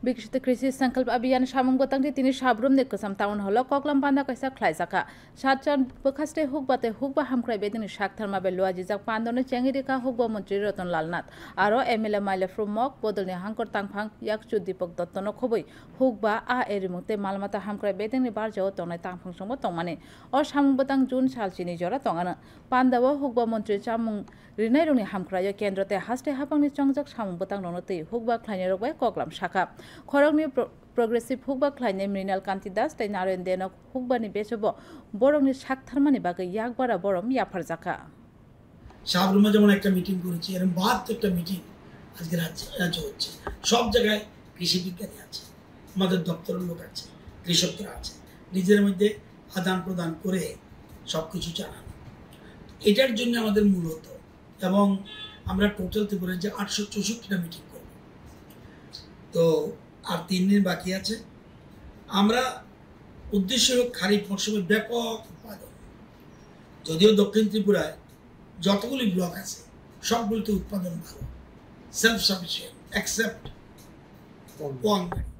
विकसित कृषि संकल्प अभियान सामुंग बतंगति तिनि साब्रुम ने कसम टाउन हल कक्लम पान्दा कैसा खलाइजाका सातजन बखास्टे हुक बाते हुक बा हामख्राय बेदिनि साकथारमा बे लुआ जिजाक पान्दोने चेंगिरिका हुक बा मन्त्री रतन लाल नाथ आरो एमएलए माइले फ्रुमक बदलनि हांकर तांफां याकचु दीपक दत्तनो खबै हुक बा आ एरिमुते मालमाता हामख्राय बेदिनि बारजाव तंनाय तांफां संबो तंमाने अ सामुंग बतंग जुन सालचिनि जरा तंगानो पान्दाव हुक बा मन्त्री चामुंग रिनाय रंनि हामख्राय केन्द्रते हास्टे हापांनि चंगजाक सामुंग बतंग रंनोतै हुक बा ख्लायने रगबाय कक्लाम शाखा खरंनि प्रोग्रेसिव हुकबा ख्लायने मृणाल कान्ति दास तै नारायण देनक हुकबानि बेचबो बरंनि साकथारमानि बागै याकबारा बरम याफारजाका সাবরুমে যেমন একটা মিটিং করেছি এরকম 72টা মিটিং আজকে রাজ্যে হচ্ছে সব জায়গায় কৃষি বিজ্ঞানী আছে আমাদের দপ্তরের লোক আছে কৃষকরা আছে নিজের মধ্যে আদান প্রদান করে সবকিছু জানানো এটার জন্য আমাদের মূলত এবং আমরা টোটাল ত্রিপুরায় যে 864টা মিটিং করব তো আর 3 দিন বাকি আছে আমরা উদ্দেশ্য খারিফ মৌসুমে ব্যাপক উৎপাদন যদিও দক্ষিণ ত্রিপুরায় যতগুলি ব্লক আছে সবগুলিতে উৎপাদন ভালো সেলফ সাফিসিয়েন্ট এক্সেপ্ট ওয়াংগাড়ি